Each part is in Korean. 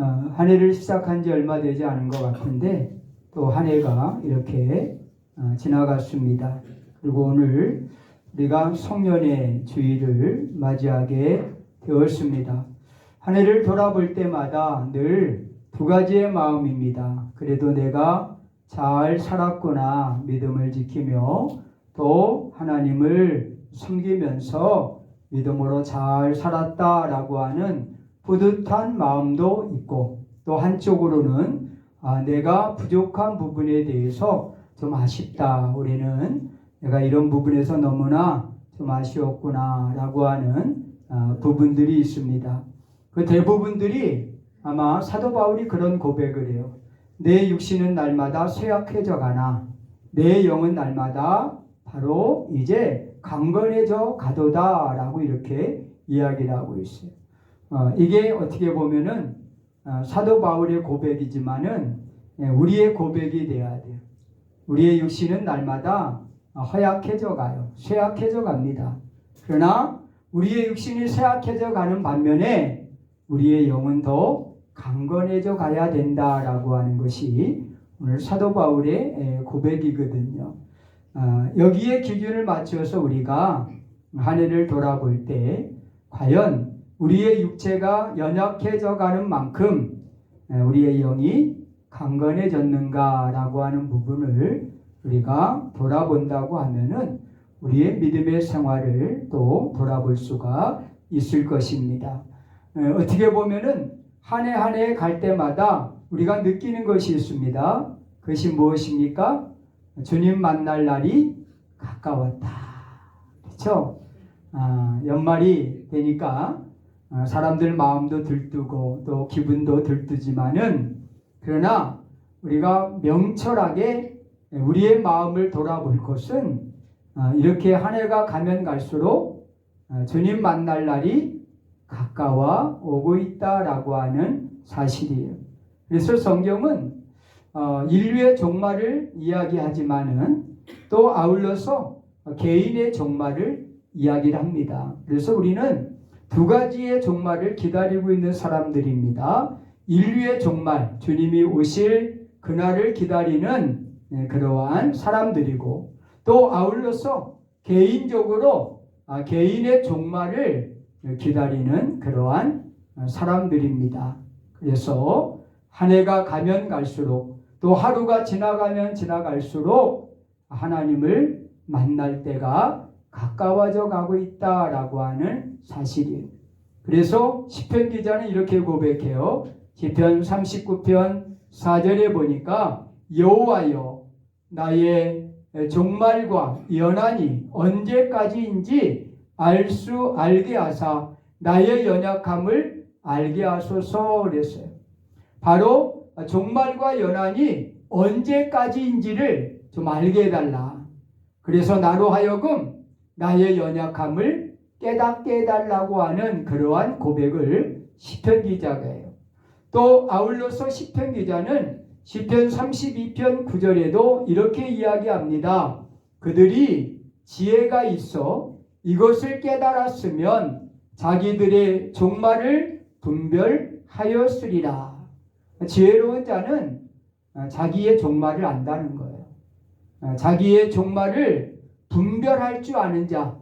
한 해를 시작한 지 얼마 되지 않은 것 같은데 또 한 해가 이렇게 지나갔습니다. 그리고 오늘 우리가 송년회 주일을 맞이하게 되었습니다. 한 해를 돌아볼 때마다 늘 두 가지의 마음입니다. 그래도 내가 잘 살았구나, 믿음을 지키며 또 하나님을 섬기면서 믿음으로 잘 살았다라고 하는 뿌듯한 마음도 있고, 또 한쪽으로는 내가 부족한 부분에 대해서 좀 아쉽다, 우리는 내가 이런 부분에서 너무나 좀 아쉬웠구나 라고 하는 부분들이 있습니다. 그 대부분들이 아마 사도 바울이 그런 고백을 해요. 내 육신은 날마다 쇠약해져 가나 내 영은 날마다 바로 이제 강건해져 가도다 라고 이렇게 이야기를 하고 있어요. 이게 어떻게 보면은 사도 바울의 고백이지만은 우리의 고백이 돼야 돼요. 우리의 육신은 날마다 허약해져 가요. 쇠약해져 갑니다. 그러나 우리의 육신이 쇠약해져 가는 반면에 우리의 영은 더 강건해져 가야 된다라고 하는 것이 오늘 사도 바울의 고백이거든요. 여기에 기준을 맞춰서 우리가 한 해를 돌아볼 때 과연 우리의 육체가 연약해져 가는 만큼 우리의 영이 강건해졌는가라고 하는 부분을 우리가 돌아본다고 하면은 우리의 믿음의 생활을 또 돌아볼 수가 있을 것입니다. 어떻게 보면은 한 해 한 해 갈 때마다 우리가 느끼는 것이 있습니다. 그것이 무엇입니까? 주님 만날 날이 가까웠다. 그렇죠? 연말이 되니까 사람들 마음도 들뜨고 또 기분도 들뜨지만은, 그러나 우리가 명철하게 우리의 마음을 돌아볼 것은 이렇게 한 해가 가면 갈수록 주님 만날 날이 가까워 오고 있다라고 하는 사실이에요. 그래서 성경은 인류의 종말을 이야기하지만은 또 아울러서 개인의 종말을 이야기를 합니다. 그래서 우리는 두 가지의 종말을 기다리고 있는 사람들입니다. 인류의 종말, 주님이 오실 그날을 기다리는 그러한 사람들이고, 또 아울러서 개인적으로 개인의 종말을 기다리는 그러한 사람들입니다. 그래서 한 해가 가면 갈수록 또 하루가 지나가면 지나갈수록 하나님을 만날 때가 가까워져 가고 있다라고 하는 사실이에요. 그래서 시편 기자는 이렇게 고백해요. 시편 39편 4절에 보니까 여호와여, 나의 종말과 연한이 언제까지인지 알게 하사 나의 연약함을 알게 하소서 그랬어요. 바로 종말과 연한이 언제까지인지를 좀 알게 해달라. 그래서 나로 하여금 나의 연약함을 깨닫게 해달라고 하는 그러한 고백을 시편 기자가 해요. 또 아울러서 시편 기자는 시편 32편 9절에도 이렇게 이야기합니다. 그들이 지혜가 있어 이것을 깨달았으면 자기들의 종말을 분별하였으리라. 지혜로운 자는 자기의 종말을 안다는 거예요. 자기의 종말을 분별할 줄 아는 자,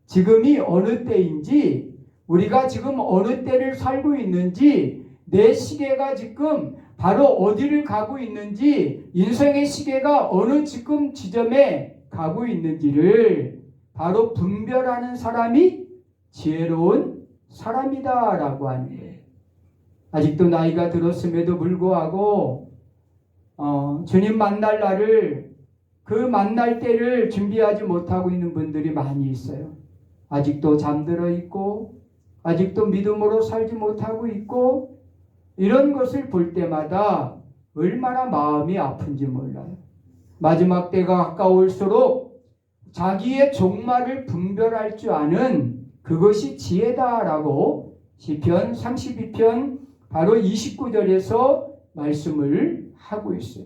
지금이 어느 때인지, 우리가 지금 어느 때를 살고 있는지, 내 시계가 지금 바로 어디를 가고 있는지, 인생의 시계가 어느 지금 지점에 가고 있는지를 바로 분별하는 사람이 지혜로운 사람이다라고 하는 거예요. 아직도 나이가 들었음에도 불구하고 주님 만날 날을, 그 만날 때를 준비하지 못하고 있는 분들이 많이 있어요. 아직도 잠들어 있고 아직도 믿음으로 살지 못하고 있고, 이런 것을 볼 때마다 얼마나 마음이 아픈지 몰라요. 마지막 때가 가까울수록 자기의 종말을 분별할 줄 아는 그것이 지혜다라고 시편 32편 바로 29절에서 말씀을 하고 있어요.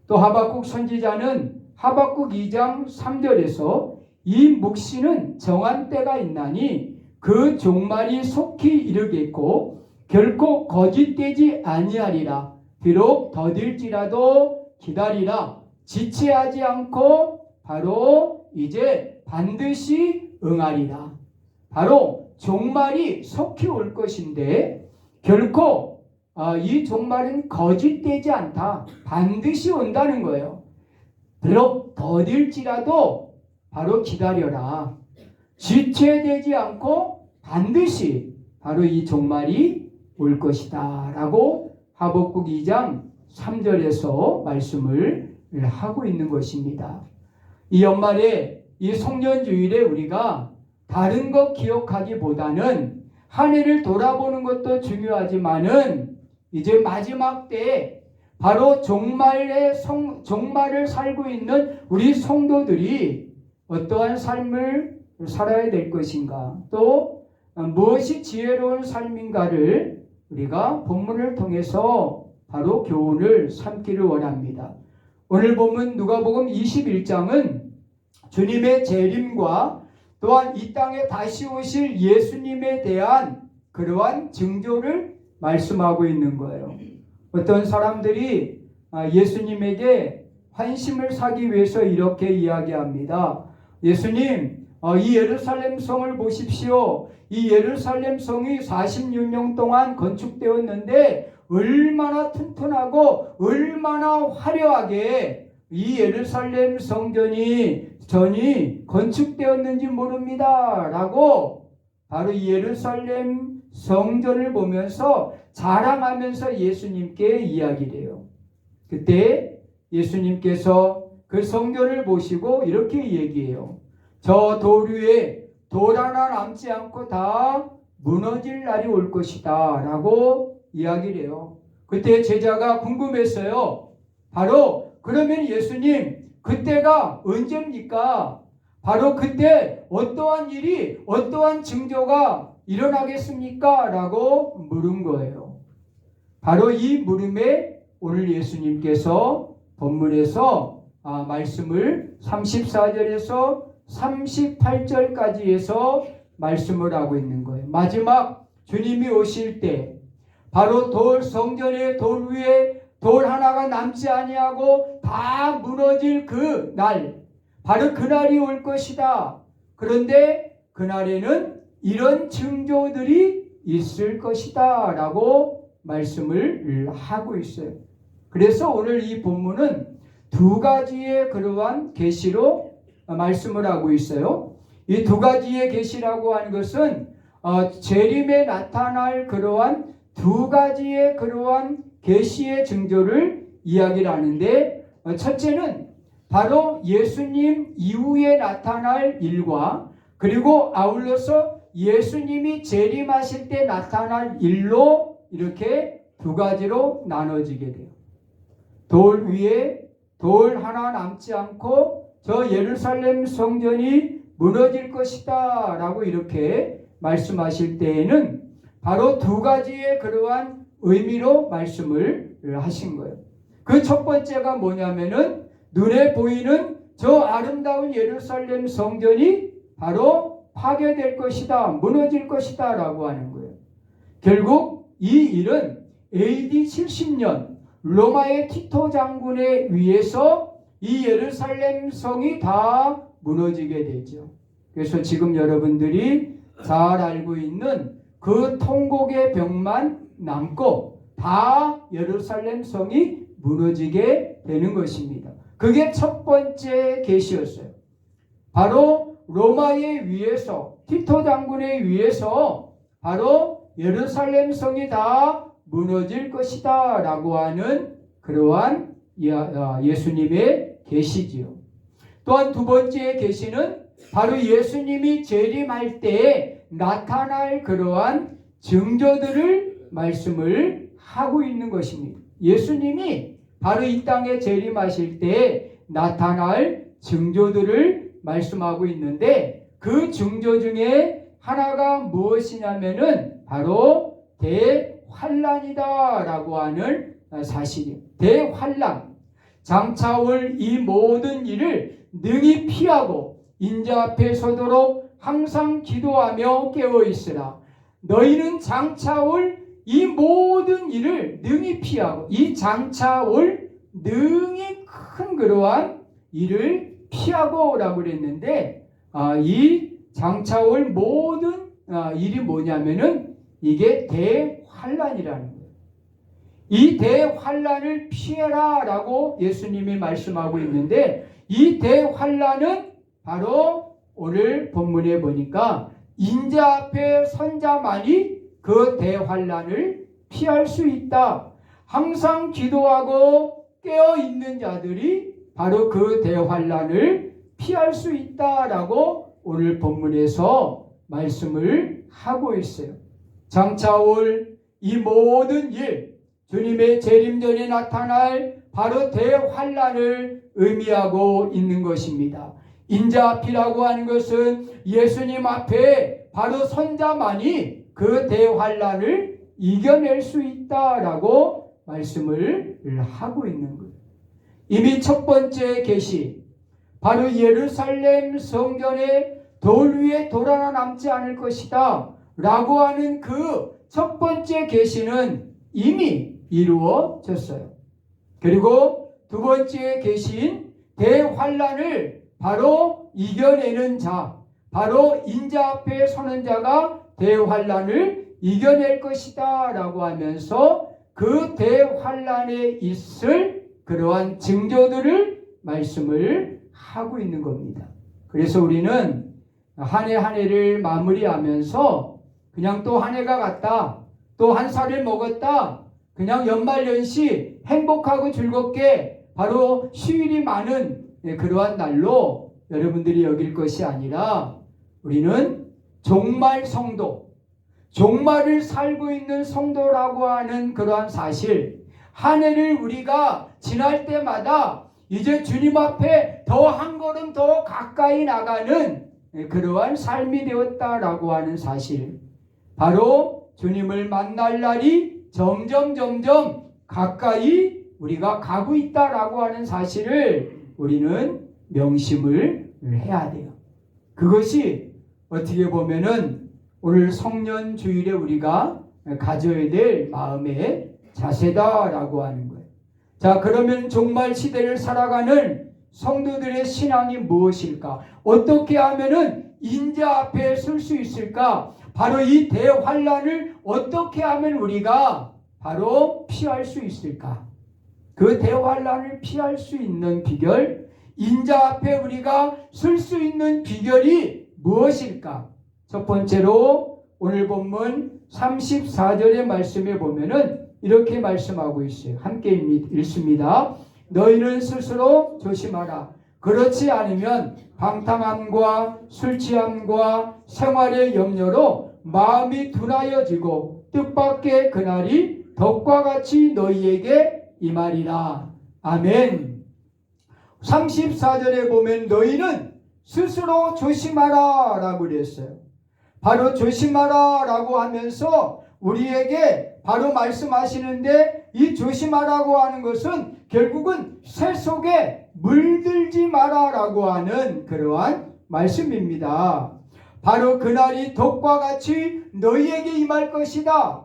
또 하박국 선지자는 하박국 2장 3절에서 이 묵시는 정한 때가 있나니 그 종말이 속히 이르겠고 결코 거짓되지 아니하리라. 비록 더딜지라도 기다리라. 지체하지 않고 바로 이제 반드시 응하리라. 바로 종말이 속히 올 것인데 결코 이 종말은 거짓되지 않다. 반드시 온다는 거예요. 비록 더딜지라도 바로 기다려라. 지체되지 않고 반드시 바로 이 종말이 올 것이다 라고 하박국 2장 3절에서 말씀을 하고 있는 것입니다. 이 연말에 이 송년주일에 우리가 다른 것 기억하기보다는 한 해를 돌아보는 것도 중요하지만은 이제 마지막 때에 바로 종말을 살고 있는 우리 성도들이 어떠한 삶을 살아야 될 것인가, 또 무엇이 지혜로운 삶인가를 우리가 본문을 통해서 바로 교훈을 삼기를 원합니다. 오늘 본문 누가복음 21장은 주님의 재림과 또한 이 땅에 다시 오실 예수님에 대한 그러한 징조를 말씀하고 있는 거예요. 어떤 사람들이 예수님에게 환심을 사기 위해서 이렇게 이야기합니다. 예수님, 이 예루살렘 성을 보십시오. 이 예루살렘 성이 46년 동안 건축되었는데 얼마나 튼튼하고 얼마나 화려하게 이 예루살렘 성전이 건축되었는지 모릅니다 라고 바로 이 예루살렘 성전을 보면서 자랑하면서 예수님께 이야기를 해요. 그때 예수님께서 그 성전을 보시고 이렇게 얘기해요. 저 돌 위에 돌 하나 남지 않고 다 무너질 날이 올 것이다 라고 이야기를 해요. 그때 제자가 궁금했어요. 바로 그러면 예수님, 그때가 언제입니까? 바로 그때 어떠한 일이, 어떠한 징조가 일어나겠습니까? 라고 물은 거예요. 바로 이 물음에 오늘 예수님께서 본문에서 말씀을 34절에서 38절까지 해서 말씀을 하고 있는 거예요. 마지막 주님이 오실 때 바로 성전의 돌 위에 돌 하나가 남지 아니하고 다 무너질 그 날, 바로 그날이 올 것이다. 그런데 그날에는 이런 징조들이 있을 것이다 라고 말씀을 하고 있어요. 그래서 오늘 이 본문은 두 가지의 그러한 계시로 말씀을 하고 있어요. 이 두 가지의 계시라고 하는 것은 재림에 나타날 그러한 두 가지의 그러한 계시의 징조를 이야기를 하는데, 첫째는 바로 예수님 이후에 나타날 일과 그리고 아울러서 예수님이 재림하실 때 나타날 일로 이렇게 두 가지로 나눠지게 돼요. 돌 위에 돌 하나 남지 않고 저 예루살렘 성전이 무너질 것이다 라고 이렇게 말씀하실 때에는 바로 두 가지의 그러한 의미로 말씀을 하신 거예요. 그 첫 번째가 뭐냐면은 눈에 보이는 저 아름다운 예루살렘 성전이 바로 파괴될 것이다, 무너질 것이다 라고 하는 거예요. 결국 이 일은 AD 70년 로마의 티토 장군에 의해서 이 예루살렘 성이 다 무너지게 되죠. 그래서 지금 여러분들이 잘 알고 있는 그 통곡의 벽만 남고 다 예루살렘 성이 무너지게 되는 것입니다. 그게 첫 번째 계시였어요. 바로 로마에 의해서, 티토 장군에 의해서 바로 예루살렘 성이 다 무너질 것이다 라고 하는 그러한 예수님의 계시지요. 또한 두 번째 계시는 바로 예수님이 재림할 때 나타날 그러한 징조들을 말씀을 하고 있는 것입니다. 예수님이 바로 이 땅에 재림하실 때 나타날 징조들을 말씀하고 있는데, 그 징조 중에 하나가 무엇이냐면은 바로 대환란이다 라고 하는 사실이에요. 대환란, 장차 올 이 모든 일을 능히 피하고 인자 앞에 서도록 항상 기도하며 깨어 있으라. 너희는 장차 올 이 모든 일을 능히 피하고 이 장차 올 능히 큰 그러한 일을 피하고 라고 그랬는데 이 장차 올 모든 일이 뭐냐면은 이게 대환란이라는 거예요. 이 대환란을 피해라 라고 예수님이 말씀하고 있는데 이 대환란은 바로 오늘 본문에 보니까 인자 앞에 선자만이 그 대환란을 피할 수 있다. 항상 기도하고 깨어있는 자들이 바로 그 대환란을 피할 수 있다라고 오늘 본문에서 말씀을 하고 있어요. 장차 올 이 모든 일, 주님의 재림 전에 나타날 바로 대환란을 의미하고 있는 것입니다. 인자 앞이라고 하는 것은 예수님 앞에 바로 선자만이 그 대환란을 이겨낼 수 있다라고 말씀을 하고 있는 거예요. 이미 첫 번째 계시, 바로 예루살렘 성전에 돌 위에 돌 하나 남지 않을 것이다 라고 하는 그 첫 번째 계시는 이미 이루어졌어요. 그리고 두 번째 계시인 대환란을 바로 이겨내는 자, 바로 인자 앞에 서는 자가 대환란을 이겨낼 것이다 라고 하면서 그 대환란에 있을 그러한 징조들을 말씀을 하고 있는 겁니다. 그래서 우리는 한 해 한 해를 마무리하면서 그냥 또 한 해가 갔다, 또 한 살을 먹었다, 그냥 연말연시 행복하고 즐겁게 바로 휴일이 많은 그러한 날로 여러분들이 여길 것이 아니라 우리는 종말 성도, 종말을 살고 있는 성도라고 하는 그러한 사실, 한 해를 우리가 지날 때마다 이제 주님 앞에 더 한 걸음 더 가까이 나가는 그러한 삶이 되었다라고 하는 사실, 바로 주님을 만날 날이 점점 가까이 우리가 가고 있다라고 하는 사실을 우리는 명심을 해야 돼요. 그것이 어떻게 보면은 오늘 성년 주일에 우리가 가져야 될 마음의 자세다라고 하는 거예요. 자, 그러면 종말 시대를 살아가는 성도들의 신앙이 무엇일까? 어떻게 하면은 인자 앞에 설 수 있을까? 바로 이 대환란을 어떻게 하면 우리가 바로 피할 수 있을까? 그 대환란을 피할 수 있는 비결, 인자 앞에 우리가 설 수 있는 비결이 무엇일까? 첫 번째로 오늘 본문 34절의 말씀에 보면은 이렇게 말씀하고 있어요. 함께 읽습니다. 너희는 스스로 조심하라. 그렇지 않으면 방탕함과 술 취함과 생활의 염려로 마음이 둔하여지고 뜻밖의 그날이 덕과 같이 너희에게 임하리라. 아멘. 34절에 보면 너희는 스스로 조심하라 라고 그랬어요. 바로 조심하라 라고 하면서 우리에게 바로 말씀하시는데, 이 조심하라고 하는 것은 결국은 새 속에 물들지 마라라고 하는 그러한 말씀입니다. 바로 그날이 덫과 같이 너희에게 임할 것이다.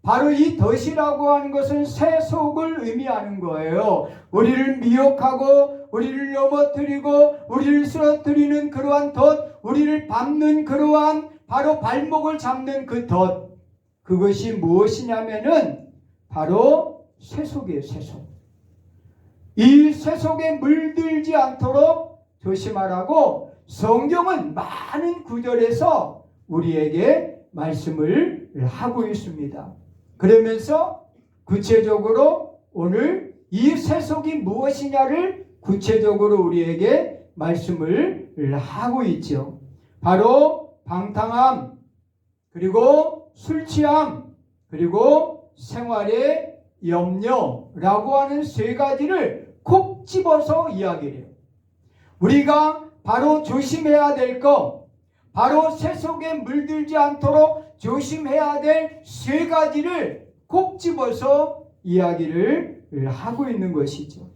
바로 이 덫이라고 하는 것은 새 속을 의미하는 거예요. 우리를 미혹하고 우리를 넘어뜨리고 우리를 쓰러뜨리는 그러한 덫, 우리를 밟는 그러한 바로 발목을 잡는 그 덫, 그것이 무엇이냐면은 바로 쇠속이에요. 쇠속. 이 쇠속에 물들지 않도록 조심하라고 성경은 많은 구절에서 우리에게 말씀을 하고 있습니다. 그러면서 구체적으로 오늘 이 쇠속이 무엇이냐를 구체적으로 우리에게 말씀을 하고 있죠. 바로 방탕함, 그리고 술 취함, 그리고 생활의 염려라고 하는 세 가지를 콕 집어서 이야기를 해요. 우리가 바로 조심해야 될 것, 바로 새 속에 물들지 않도록 조심해야 될 세 가지를 콕 집어서 이야기를 하고 있는 것이죠.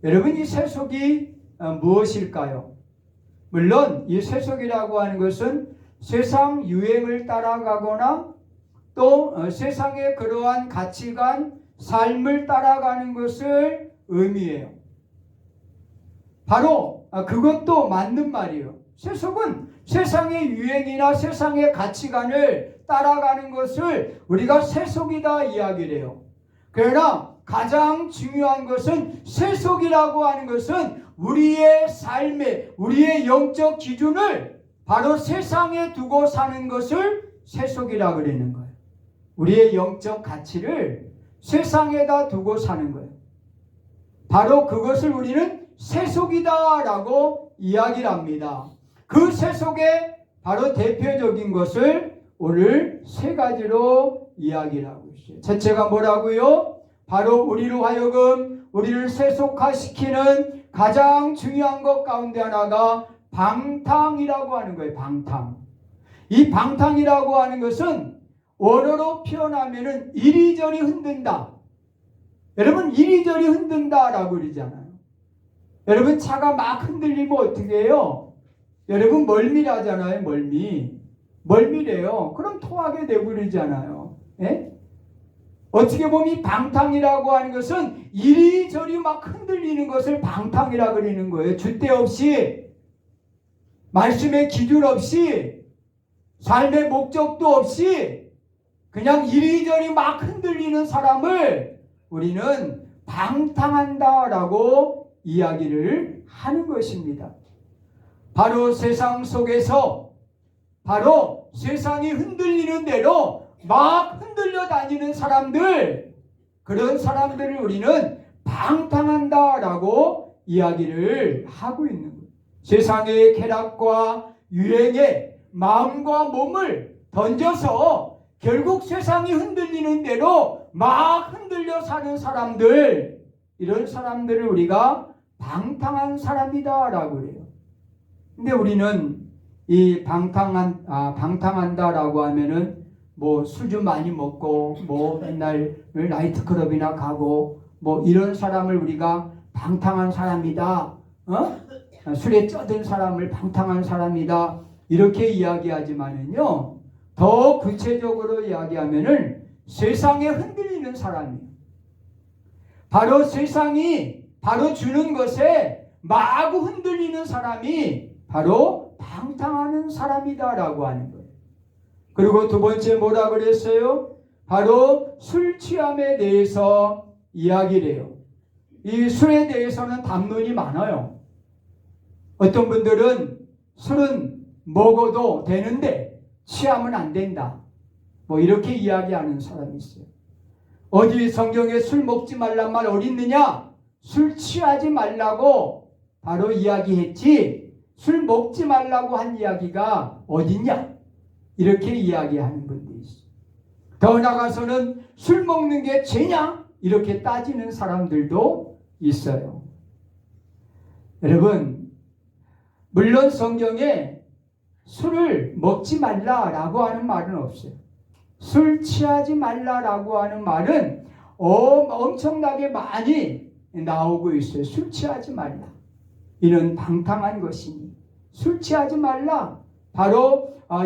여러분, 이 새 속이 무엇일까요? 물론 이 새 속이라고 하는 것은 세상 유행을 따라가거나 또 세상의 그러한 가치관, 삶을 따라가는 것을 의미해요. 바로 그것도 맞는 말이에요. 세속은 세상의 유행이나 세상의 가치관을 따라가는 것을 우리가 세속이다 이야기를 해요. 그러나 가장 중요한 것은 세속이라고 하는 것은 우리의 삶의, 우리의 영적 기준을 바로 세상에 두고 사는 것을 세속이라고 그러는 거예요. 우리의 영적 가치를 세상에다 두고 사는 거예요. 바로 그것을 우리는 세속이다라고 이야기를 합니다. 그 세속의 바로 대표적인 것을 오늘 세 가지로 이야기를 하고 있어요. 첫째가 뭐라고요? 바로 우리로 하여금 우리를 세속화시키는 가장 중요한 것 가운데 하나가 방탕이라고 하는 거예요. 방탕. 이 방탕이라고 하는 것은 원어로 표현하면은 이리저리 흔든다. 여러분 이리저리 흔든다라고 그러잖아요. 여러분 차가 막 흔들리면 어떻게 해요? 여러분 멀미라잖아요. 멀미래요. 그럼 토하게 되버리잖아요. 예? 어떻게 보면 이 방탕이라고 하는 것은 이리저리 막 흔들리는 것을 방탕이라고 그러는 거예요. 줏대 없이, 말씀의 기준 없이, 삶의 목적도 없이 그냥 이리저리 막 흔들리는 사람을 우리는 방탕한다라고 이야기를 하는 것입니다. 바로 세상 속에서 바로 세상이 흔들리는 대로 막 흔들려 다니는 사람들, 그런 사람들을 우리는 방탕한다라고 이야기를 하고 있는 거예요. 세상의 쾌락과 유행에 마음과 몸을 던져서 결국 세상이 흔들리는 대로 막 흔들려 사는 사람들, 이런 사람들을 우리가 방탕한 사람이다라고 그래요. 근데 우리는 이 방탕한다라고 하면은 뭐 술 좀 많이 먹고 뭐 맨날 나이트클럽이나 가고 뭐 이런 사람을 우리가 방탕한 사람이다, 술에 쩌든 사람을 방탕한 사람이다 이렇게 이야기하지만은요, 더 구체적으로 이야기하면은 세상에 흔들리는 사람이에요. 바로 세상이 바로 주는 것에 마구 흔들리는 사람이 바로 방탕하는 사람이다라고 하는 거예요. 그리고 두 번째 뭐라 그랬어요? 바로 술 취함에 대해서 이야기를 해요. 이 술에 대해서는 담론이 많아요. 어떤 분들은 술은 먹어도 되는데 취하면 안 된다, 뭐 이렇게 이야기하는 사람이 있어요. 어디 성경에 술 먹지 말란 말 어디 있느냐? 술 취하지 말라고 바로 이야기했지 술 먹지 말라고 한 이야기가 어딨냐? 이렇게 이야기하는 분들이 있어요. 더 나아가서는 술 먹는 게 죄냐? 이렇게 따지는 사람들도 있어요. 여러분, 물론 성경에 술을 먹지 말라라고 하는 말은 없어요. 술 취하지 말라라고 하는 말은 엄청나게 많이 나오고 있어요. 술 취하지 말라. 이는 방탕한 것이니. 술 취하지 말라.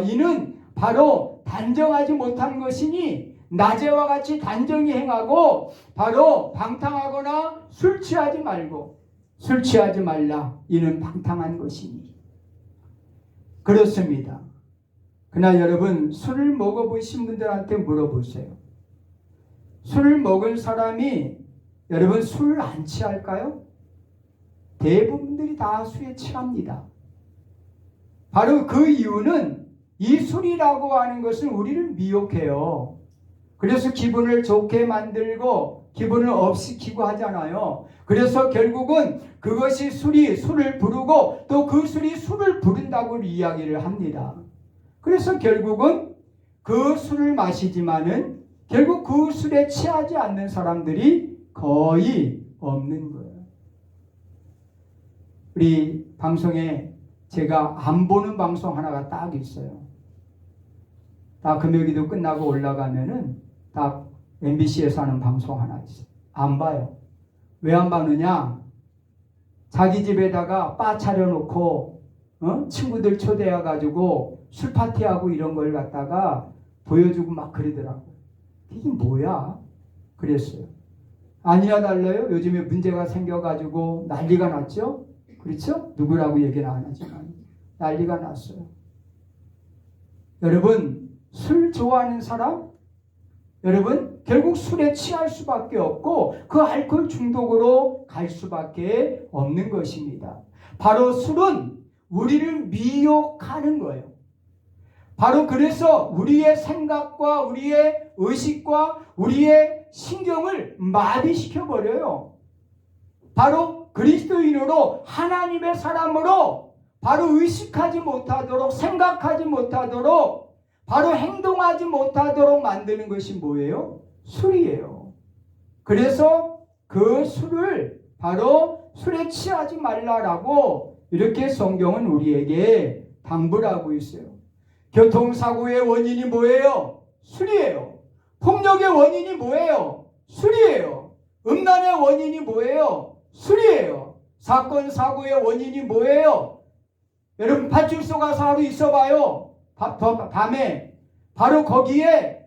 이는 바로 단정하지 못한 것이니 낮에와 같이 단정히 행하고 바로 방탕하거나 술 취하지 말고 술 취하지 말라. 이는 방탕한 것이니. 그렇습니다. 그러나 여러분 술을 먹어보신 분들한테 물어보세요. 술을 먹은 사람이 여러분 술 안 취할까요? 대부분들이 다 술에 취합니다. 바로 그 이유는 이 술이라고 하는 것은 우리를 미혹해요. 그래서 기분을 좋게 만들고 기분을 업시키고 하잖아요. 그래서 결국은 그것이 술을 부르고 또 그 술이 술을 부른다고 이야기를 합니다. 그래서 결국은 그 술을 마시지만은 결국 그 술에 취하지 않는 사람들이 거의 없는 거예요. 우리 방송에 제가 안 보는 방송 하나가 딱 있어요. 다 금요기도 끝나고 올라가면은 다 MBC에서 하는 방송 하나 있어요. 안 봐요. 왜 안 봐느냐? 자기 집에다가 바 차려놓고 친구들 초대해가지고 술 파티하고 이런 걸 갖다가 보여주고 막 그러더라고. 이게 뭐야? 그랬어요. 아니나 달라요. 요즘에 문제가 생겨가지고 난리가 났죠? 그렇죠? 누구라고 얘기는 안 하지만 난리가 났어요. 여러분, 술 좋아하는 사람? 여러분, 결국 술에 취할 수밖에 없고 그 알코올 중독으로 갈 수밖에 없는 것입니다. 바로 술은 우리를 미혹하는 거예요. 바로 그래서 우리의 생각과 우리의 의식과 우리의 신경을 마비시켜 버려요. 바로 그리스도인으로 하나님의 사람으로 바로 의식하지 못하도록 생각하지 못하도록 바로 행동하지 못하도록 만드는 것이 뭐예요? 술이에요. 그래서 그 술을 바로 술에 취하지 말라라고 이렇게 성경은 우리에게 당부를 하고 있어요. 교통사고의 원인이 뭐예요? 술이에요. 폭력의 원인이 뭐예요? 술이에요. 음란의 원인이 뭐예요? 술이에요. 사건 사고의 원인이 뭐예요? 여러분 파출소 가서 하루 있어봐요. 밤에 바로 거기에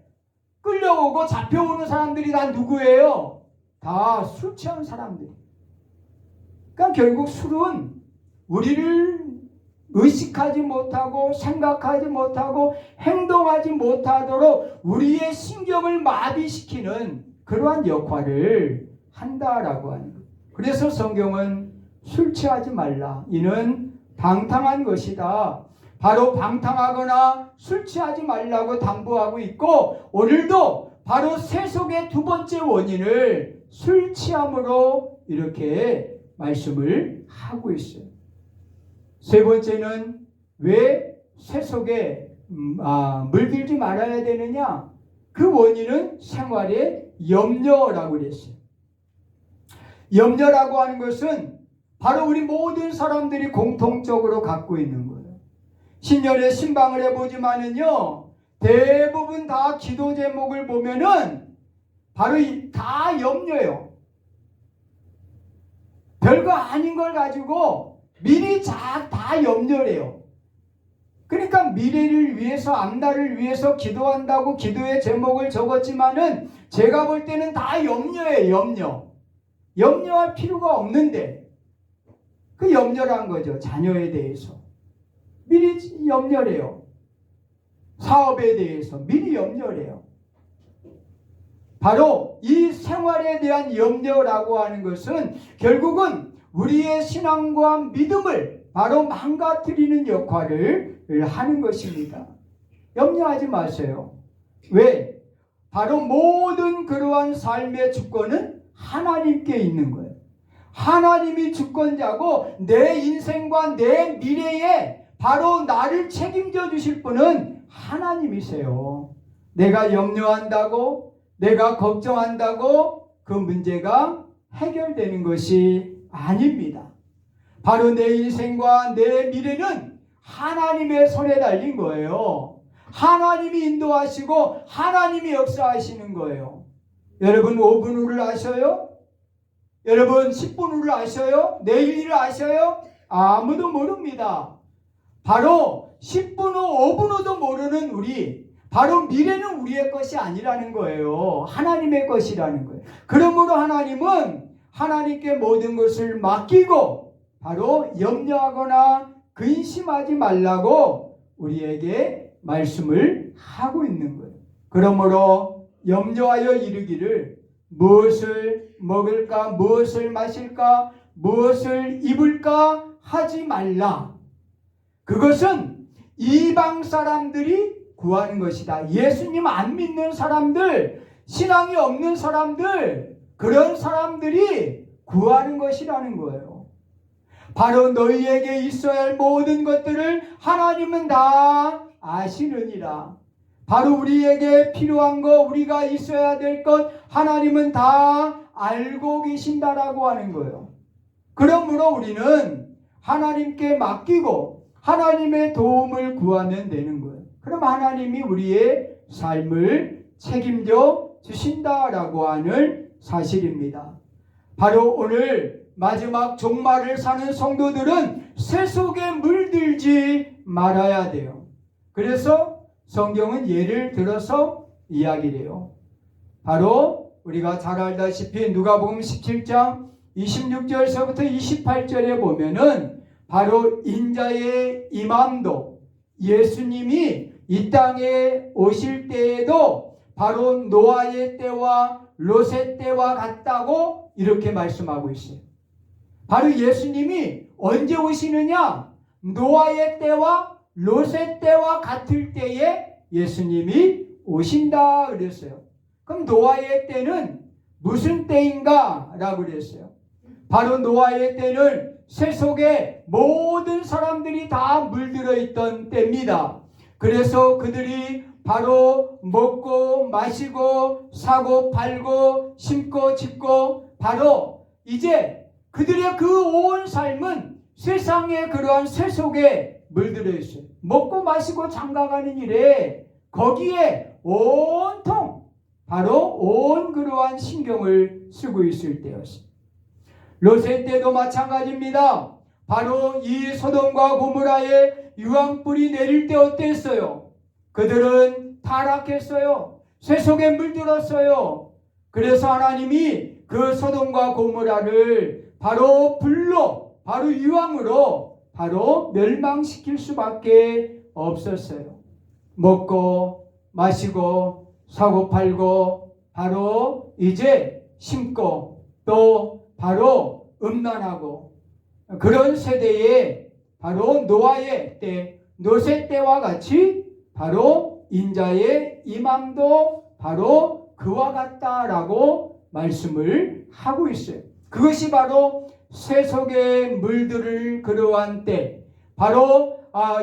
끌려오고 잡혀오는 사람들이 다 누구예요? 다 술 취한 사람들. 그러니까 결국 술은 우리를 의식하지 못하고 생각하지 못하고 행동하지 못하도록 우리의 신경을 마비시키는 그러한 역할을 한다라고 하는 거예요. 그래서 성경은 술 취하지 말라. 이는 방탕한 것이다. 바로 방탕하거나 술 취하지 말라고 당부하고 있고 오늘도 바로 세속의 두 번째 원인을 술 취함으로 이렇게 말씀을 하고 있어요. 세 번째는 왜 세속에 물들지 말아야 되느냐? 그 원인은 생활의 염려라고 그랬어요. 염려라고 하는 것은 바로 우리 모든 사람들이 공통적으로 갖고 있는 거예요. 신년에 신방을 해보지만은요, 대부분 다 기도 제목을 보면은 바로 다 염려예요. 별거 아닌 걸 가지고 미리 다 염려래요. 그러니까 미래를 위해서 앞날을 위해서 기도한다고 기도의 제목을 적었지만은 제가 볼 때는 다 염려예요. 염려할 필요가 없는데 그 염려란 거죠. 자녀에 대해서 미리 염려래요. 사업에 대해서 미리 염려래요. 바로 이 생활에 대한 염려라고 하는 것은 결국은 우리의 신앙과 믿음을 바로 망가뜨리는 역할을 하는 것입니다. 염려하지 마세요. 왜? 바로 모든 그러한 삶의 주권은 하나님께 있는 거예요. 하나님이 주권자고 내 인생과 내 미래에 바로 나를 책임져 주실 분은 하나님이세요. 내가 염려한다고, 내가 걱정한다고 그 문제가 해결되는 것이 아닙니다. 바로 내 인생과 내 미래는 하나님의 손에 달린 거예요. 하나님이 인도하시고 하나님이 역사하시는 거예요. 여러분 5분 후를 아셔요? 여러분 10분 후를 아셔요? 내일 일을 아셔요? 아무도 모릅니다. 바로 10분 후 5분 후도 모르는 우리, 바로 미래는 우리의 것이 아니라는 거예요. 하나님의 것이라는 거예요. 그러므로 하나님은 하나님께 모든 것을 맡기고 바로 염려하거나 근심하지 말라고 우리에게 말씀을 하고 있는 거예요. 그러므로 염려하여 이르기를 무엇을 먹을까, 무엇을 마실까, 무엇을 입을까 하지 말라. 그것은 이방 사람들이 구하는 것이다. 예수님 안 믿는 사람들, 신앙이 없는 사람들, 그런 사람들이 구하는 것이라는 거예요. 바로 너희에게 있어야 할 모든 것들을 하나님은 다 아시느니라. 바로 우리에게 필요한 것, 우리가 있어야 될 것 하나님은 다 알고 계신다라고 하는 거예요. 그러므로 우리는 하나님께 맡기고 하나님의 도움을 구하면 되는 거예요. 그럼 하나님이 우리의 삶을 책임져 주신다라고 하는 사실입니다. 바로 오늘 마지막 종말을 사는 성도들은 세속에 물들지 말아야 돼요. 그래서 성경은 예를 들어서 이야기를 해요. 바로 우리가 잘 알다시피 누가복음 17장 26절서부터 28절에 보면은 바로 인자의 임함도, 예수님이 이 땅에 오실 때에도 바로 노아의 때와 롯의 때와 같다고 이렇게 말씀하고 있어요. 바로 예수님이 언제 오시느냐? 노아의 때와 롯의 때와 같을 때에 예수님이 오신다 그랬어요. 그럼 노아의 때는 무슨 때인가? 라고 그랬어요. 바로 노아의 때는 세속에 모든 사람들이 다 물들어 있던 때입니다. 그래서 그들이 바로 먹고 마시고 사고 팔고 심고 짓고 바로 이제 그들의 그 온 삶은 세상의 그러한 세속에 물들어 있어요. 먹고 마시고 장가가는 일에 거기에 온통 바로 온 그러한 신경을 쓰고 있을 때였어요. 롯의 때도 마찬가지입니다. 바로 이 소돔과 고모라에 유황불이 내릴 때 어땠어요? 그들은 타락했어요. 세속에 물들었어요. 그래서 하나님이 그 소돔과 고모라를 바로 불로, 바로 유황으로 바로 멸망시킬 수밖에 없었어요. 먹고 마시고 사고 팔고 바로 이제 심고 또 바로 음란하고 그런 세대에 바로 노아의 때, 롯의 때와 같이 바로 인자의 임함도 바로 그와 같다라고 말씀을 하고 있어요. 그것이 바로 세속에 물들을 그러한 때, 바로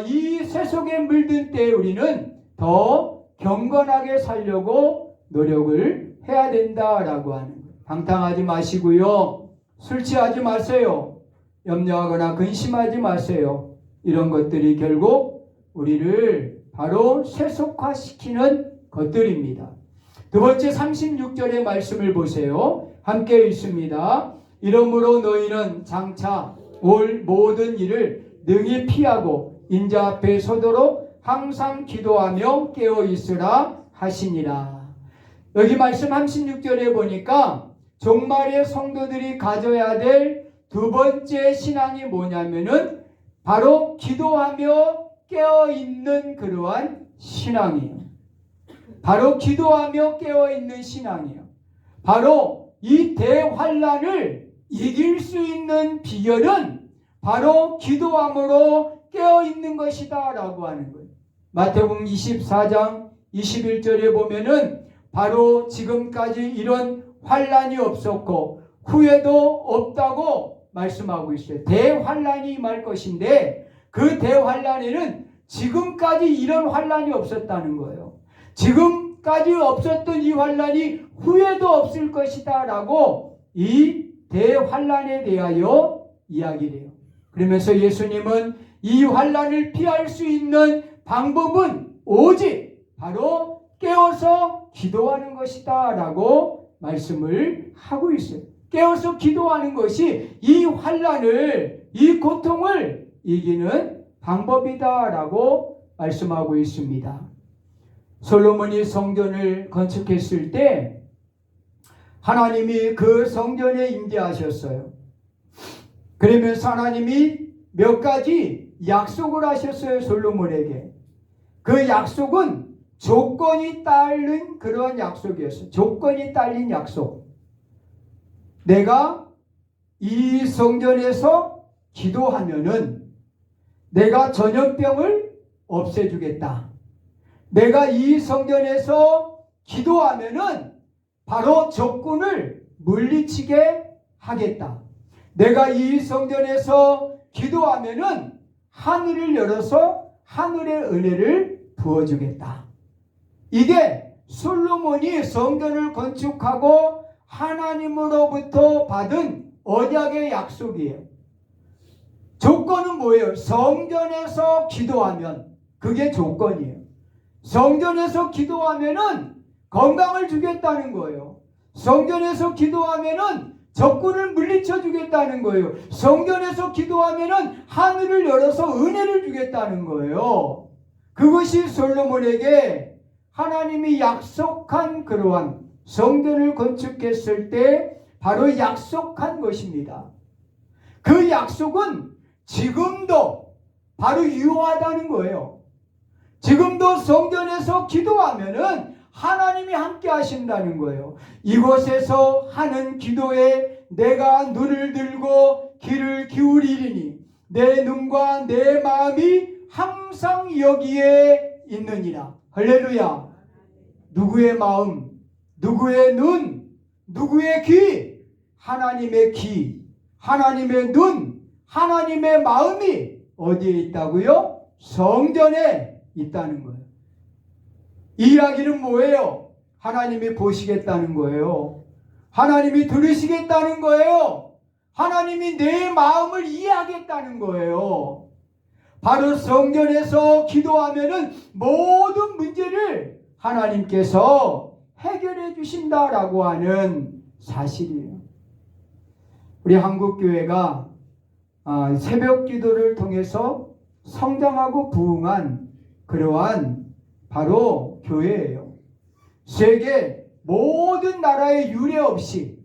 이 세속에 물든 때 우리는 더 경건하게 살려고 노력을 해야 된다라고 하는 거예요. 방탕하지 마시고요. 술 취하지 마세요. 염려하거나 근심하지 마세요. 이런 것들이 결국 우리를 바로 세속화시키는 것들입니다. 두 번째 36절의 말씀을 보세요. 함께 읽습니다. 이러므로 너희는 장차 올 모든 일을 능히 피하고 인자 앞에 서도록 항상 기도하며 깨어 있으라 하시니라. 여기 말씀 36절에 보니까 종말의 성도들이 가져야 될 두 번째 신앙이 뭐냐면은 바로 기도하며 깨어있는 그러한 신앙이에요. 바로 기도하며 깨어있는 신앙이에요. 바로 이 대환란을 이길 수 있는 비결은 바로 기도함으로 깨어있는 것이다 라고 하는 거예요. 마태복음 24장 21절에 보면은 바로 지금까지 이런 환란이 없었고 후회도 없다고 말씀하고 있어요. 대환란이 임할 것인데 그 대환란에는 지금까지 이런 환란이 없었다는 거예요. 지금까지 없었던 이 환란이 후회도 없을 것이다 라고 이 대환란에 대하여 이야기를 해요. 그러면서 예수님은 이 환란을 피할 수 있는 방법은 오직 바로 깨어서 기도하는 것이다 라고 말씀을 하고 있어요. 깨어서 기도하는 것이 이 환란을, 이 고통을 이기는 방법이다 라고 말씀하고 있습니다. 솔로몬이 성전을 건축했을 때 하나님이 그 성전에 임재하셨어요. 그러면서 하나님이 몇 가지 약속을 하셨어요. 솔로몬에게. 그 약속은 조건이 딸린 그러한 약속이었어요. 조건이 딸린 약속. 내가 이 성전에서 기도하면은 내가 전염병을 없애주겠다. 내가 이 성전에서 기도하면은 바로 적군을 물리치게 하겠다. 내가 이 성전에서 기도하면은 하늘을 열어서 하늘의 은혜를 부어주겠다. 이게 솔로몬이 성전을 건축하고 하나님으로부터 받은 언약의 약속이에요. 조건은 뭐예요? 성전에서 기도하면 그게 조건이에요. 성전에서 기도하면은 건강을 주겠다는 거예요. 성전에서 기도하면은 적군을 물리쳐 주겠다는 거예요. 성전에서 기도하면은 하늘을 열어서 은혜를 주겠다는 거예요. 그것이 솔로몬에게 하나님이 약속한 그러한 성전을 건축했을 때 바로 약속한 것입니다. 그 약속은 지금도 바로 유효하다는 거예요. 지금도 성전에서 기도하면은 하나님이 함께 하신다는 거예요. 이곳에서 하는 기도에 내가 눈을 들고 귀를 기울이리니 내 눈과 내 마음이 항상 여기에 있느니라. 할렐루야. 누구의 마음, 누구의 눈, 누구의 귀? 하나님의 귀, 하나님의 눈, 하나님의 마음이 어디에 있다고요? 성전에 있다는 거예요. 이 이야기는 뭐예요? 하나님이 보시겠다는 거예요. 하나님이 들으시겠다는 거예요. 하나님이 내 마음을 이해하겠다는 거예요. 바로 성전에서 기도하면은 모든 문제를 하나님께서 해결해 주신다라고 하는 사실이에요. 우리 한국교회가 새벽 기도를 통해서 성장하고 부흥한 그러한 바로 교회예요. 세계 모든 나라의 유례 없이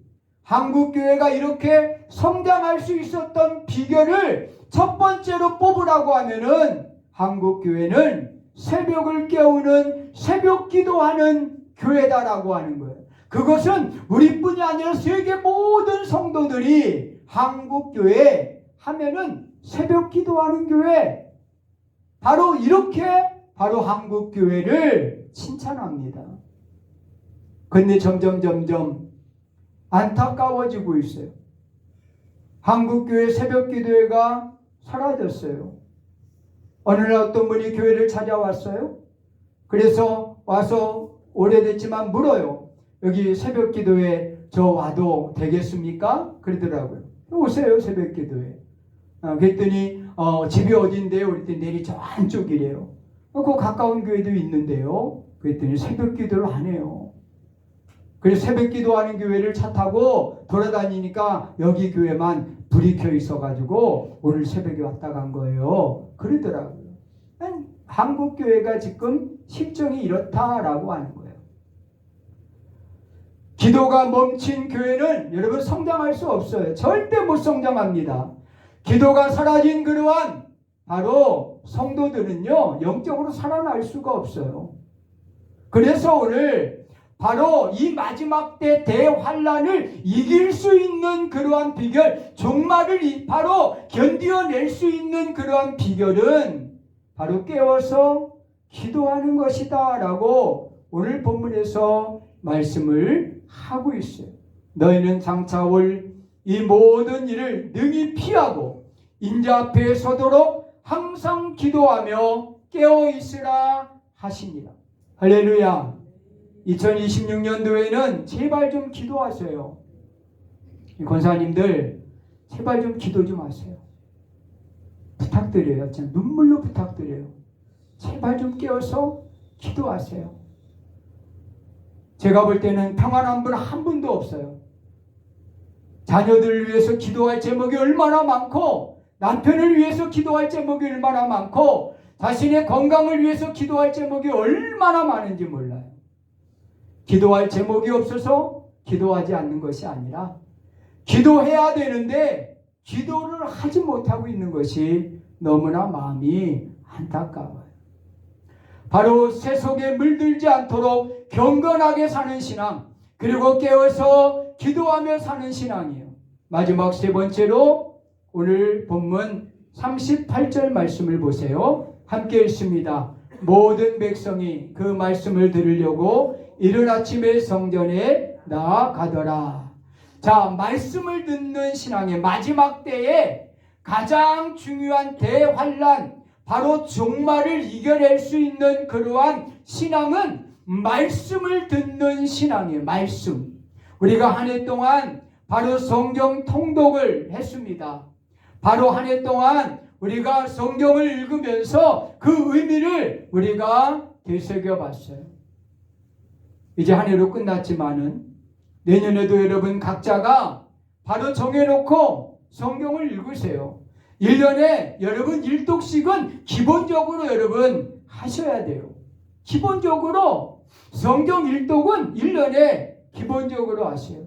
한국교회가 이렇게 성장할 수 있었던 비결을 첫 번째로 뽑으라고 하면은 한국교회는 새벽을 깨우는 새벽 기도하는 교회다라고 하는 거예요. 그것은 우리뿐이 아니라 세계 모든 성도들이 한국교회 하면은 새벽 기도하는 교회, 바로 이렇게 바로 한국교회를 칭찬합니다. 근데 점점 안타까워지고 있어요. 한국교회 새벽기도회가 사라졌어요. 어느 날 어떤 분이 교회를 찾아왔어요. 그래서 와서 오래됐지만 물어요. 여기 새벽기도회 저 와도 되겠습니까? 그러더라고요. 오세요 새벽기도회. 그랬더니 집이 어딘데요? 그랬더니 내리 저 안쪽이래요. 그 가까운 교회도 있는데요. 그랬더니 새벽기도를 안 해요. 그래서 새벽기도하는 교회를 차 타고 돌아다니니까 여기 교회만 불이 켜 있어가지고 오늘 새벽에 왔다 간 거예요. 그러더라고요. 한국교회가 지금 실정이 이렇다라고 하는 거예요. 기도가 멈춘 교회는 여러분 성장할 수 없어요. 절대 못 성장합니다. 기도가 사라진 그러한 바로 성도들은요 영적으로 살아날 수가 없어요. 그래서 오늘 바로 이 마지막 때 대환란을 이길 수 있는 그러한 비결, 종말을 바로 견디어낼 수 있는 그러한 비결은 바로 깨워서 기도하는 것이다 라고 오늘 본문에서 말씀을 하고 있어요. 너희는 장차 올 이 모든 일을 능히 피하고 인자 앞에 서도록 항상 기도하며 깨어 있으라 하시니라. 할렐루야. 2026년도에는 제발 좀 기도하세요. 권사님들 제발 좀 기도 좀 하세요. 부탁드려요. 진짜 눈물로 부탁드려요. 제발 좀 깨어서 기도하세요. 제가 볼 때는 평안한 분 한 분도 없어요. 자녀들을 위해서 기도할 제목이 얼마나 많고, 남편을 위해서 기도할 제목이 얼마나 많고, 자신의 건강을 위해서 기도할 제목이 얼마나 많은지 몰라요. 기도할 제목이 없어서 기도하지 않는 것이 아니라 기도해야 되는데 기도를 하지 못하고 있는 것이 너무나 마음이 안타까워요. 바로 세속에 물들지 않도록 경건하게 사는 신앙, 그리고 깨어서 기도하며 사는 신앙이에요. 마지막 세 번째로 오늘 본문 38절 말씀을 보세요. 함께 읽습니다. 모든 백성이 그 말씀을 들으려고 이른 아침에 성전에 나아가더라. 자, 말씀을 듣는 신앙의 마지막 때에 가장 중요한 대환란, 바로 종말을 이겨낼 수 있는 그러한 신앙은 말씀을 듣는 신앙이에요. 말씀. 우리가 한 해 동안 바로 성경 통독을 했습니다. 바로 한 해 동안 우리가 성경을 읽으면서 그 의미를 우리가 되새겨 봤어요. 이제 한 해로 끝났지만은 내년에도 여러분 각자가 바로 정해놓고 성경을 읽으세요. 1년에 여러분 1독씩은 기본적으로 여러분 하셔야 돼요. 기본적으로 성경 1독은 1년에 기본적으로 아세요.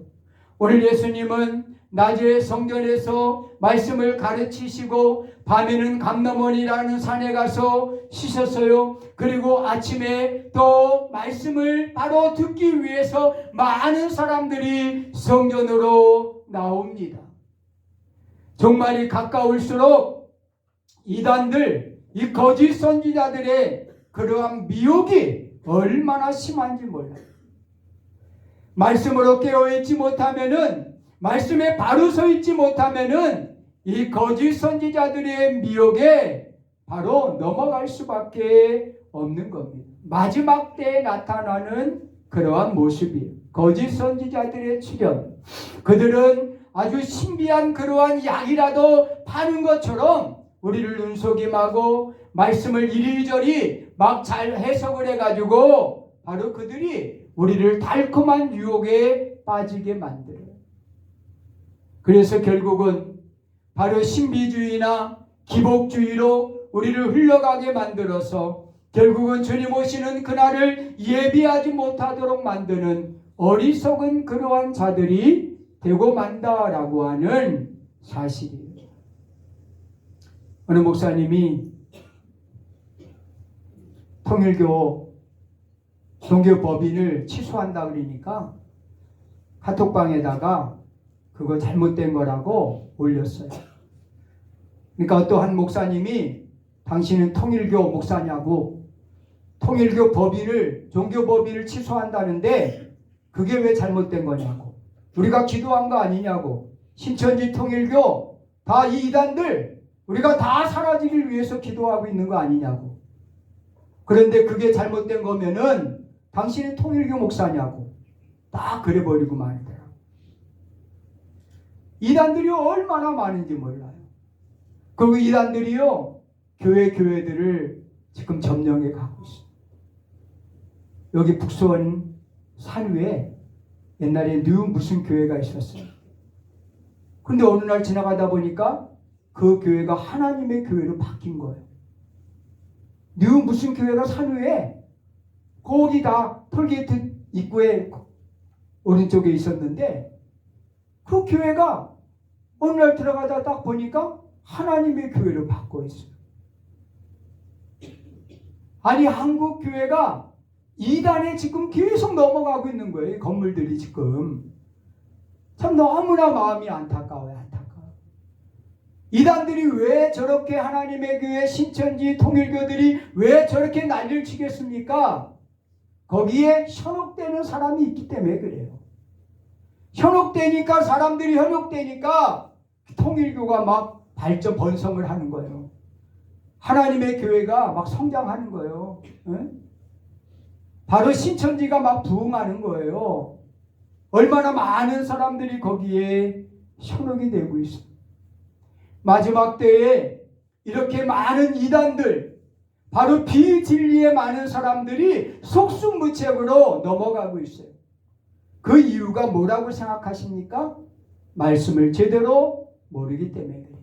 오늘 예수님은 낮에 성전에서 말씀을 가르치시고 밤에는 감람원이라는 산에 가서 쉬셨어요. 그리고 아침에 또 말씀을 바로 듣기 위해서 많은 사람들이 성전으로 나옵니다. 종말이 가까울수록 이단들, 이 거짓 선지자들의 그러한 미혹이 얼마나 심한지 몰라요. 말씀으로 깨어있지 못하면은, 말씀에 바로 서 있지 못하면은 이 거짓 선지자들의 미혹에 바로 넘어갈 수밖에 없는 겁니다. 마지막 때에 나타나는 그러한 모습이에요. 거짓 선지자들의 출현. 그들은 아주 신비한 그러한 약이라도 파는 것처럼 우리를 눈속임하고 말씀을 이리저리 막 잘 해석을 해가지고 바로 그들이 우리를 달콤한 유혹에 빠지게 만들어요. 그래서 결국은 바로 신비주의나 기복주의로 우리를 흘러가게 만들어서 결국은 주님 오시는 그날을 예비하지 못하도록 만드는 어리석은 그러한 자들이 되고 만다라고 하는 사실이에요. 어느 목사님이 통일교 종교법인을 취소한다 그러니까 카톡방에다가 그거 잘못된 거라고 올렸어요. 그러니까 어떠한 목사님이 당신은 통일교 목사냐고, 통일교 법인을, 종교법인을 취소한다는데 그게 왜 잘못된 거냐고, 우리가 기도한 거 아니냐고, 신천지 통일교 다 이 이단들 우리가 다 사라지길 위해서 기도하고 있는 거 아니냐고. 그런데 그게 잘못된 거면은 당신은 통일교 목사냐고 딱 그래버리고 말이더라. 이단들이 얼마나 많은지 몰라요. 그리고 이단들이요 교회들을 지금 점령해 가고 있어요. 여기 북수원 산 위에 옛날에 무슨 교회가 있었어요. 근데 어느 날 지나가다 보니까 그 교회가 하나님의 교회로 바뀐 거예요. 무슨 교회가 산 위에 거기 다 톨게이트 입구에 오른쪽에 있었는데 그 교회가 어느 날 들어가다 딱 보니까 하나님의 교회로 바꿔 있어요. 아니 한국 교회가 이단에 지금 계속 넘어가고 있는 거예요. 건물들이 지금. 참 너무나 마음이 안타까워요. 이단들이 왜 저렇게 하나님의 교회, 신천지, 통일교들이 왜 저렇게 난리를 치겠습니까? 거기에 현혹되는 사람이 있기 때문에 그래요. 현혹되니까, 사람들이 현혹되니까 통일교가 막 번성을 하는 거예요. 하나님의 교회가 막 성장하는 거예요. 네? 바로 신천지가 막 부흥하는 거예요. 얼마나 많은 사람들이 거기에 현혹이 되고 있어요. 마지막 때에 이렇게 많은 이단들, 바로 비진리에 많은 사람들이 속수무책으로 넘어가고 있어요. 그 이유가 뭐라고 생각하십니까? 말씀을 제대로 모르기 때문에 그래요.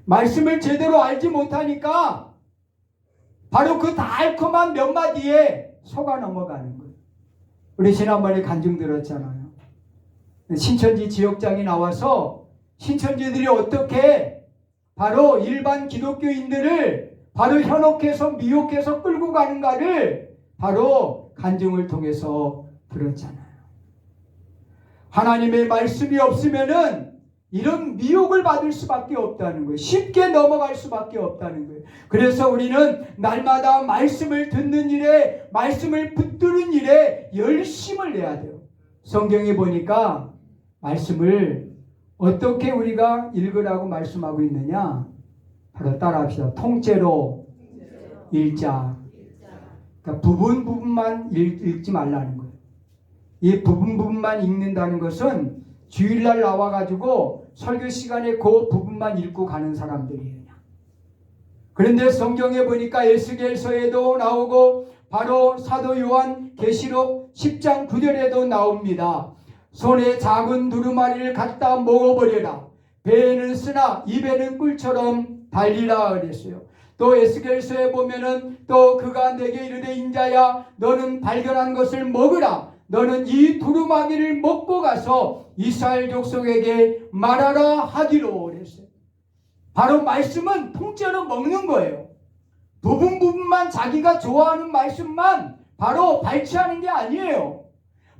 말씀을 제대로 알지 못하니까 바로 그 달콤한 몇 마디에 속아 넘어가는 거예요. 우리 지난번에 간증 들었잖아요. 신천지 지역장이 나와서 신천지들이 어떻게 바로 일반 기독교인들을 바로 현혹해서 미혹해서 끌고 가는가를 바로 간증을 통해서 들었잖아요. 하나님의 말씀이 없으면은 이런 미혹을 받을 수밖에 없다는 거예요. 쉽게 넘어갈 수밖에 없다는 거예요. 그래서 우리는 날마다 말씀을 듣는 일에, 말씀을 붙드는 일에 열심을 내야 돼요. 성경에 보니까 말씀을 어떻게 우리가 읽으라고 말씀하고 있느냐? 바로 따라합시다. 통째로 읽자. 그러니까 부분만 읽지 말라는 거예요. 이 부분만 읽는다는 것은 주일날 나와가지고 설교 시간에 그 부분만 읽고 가는 사람들이에요. 그런데 성경에 보니까 에스겔서에도 나오고 바로 사도 요한 계시록 10장 9절에도 나옵니다. 손에 작은 두루마리를 갖다 먹어버려라. 배에는 쓰나 입에는 꿀처럼 달리라 그랬어요. 또 에스겔서에 보면은 또 그가 내게 이르되 인자야 너는 발견한 것을 먹으라. 너는 이 두루마기를 먹고 가서 이스라엘 족속에게 말하라 하기로 그랬어요. 바로 말씀은 통째로 먹는 거예요. 부분만 자기가 좋아하는 말씀만 바로 발췌하는 게 아니에요.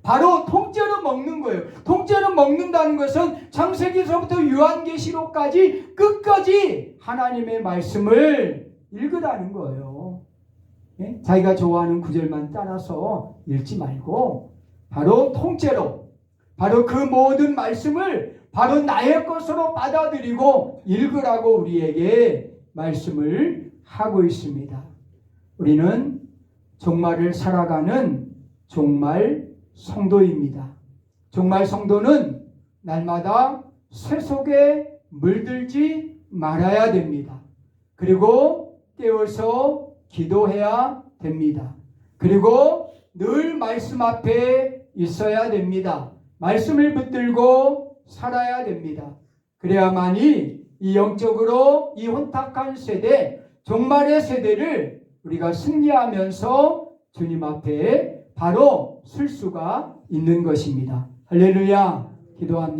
바로 통째로 먹는 거예요. 통째로 먹는다는 것은 창세기서부터 요한계시록까지 끝까지 하나님의 말씀을 읽으라는 거예요. 예? 자기가 좋아하는 구절만 따라서 읽지 말고 바로 통째로 바로 그 모든 말씀을 바로 나의 것으로 받아들이고 읽으라고 우리에게 말씀을 하고 있습니다. 우리는 종말을 살아가는 종말 성도입니다. 종말 성도는 날마다 새 속에 물들지 말아야 됩니다. 그리고 깨어서 기도해야 됩니다. 그리고 늘 말씀 앞에 있어야 됩니다. 말씀을 붙들고 살아야 됩니다. 그래야만이 이 영적으로 이 혼탁한 세대, 종말의 세대를 우리가 승리하면서 주님 앞에 바로 설 수가 있는 것입니다. 할렐루야, 기도합니다.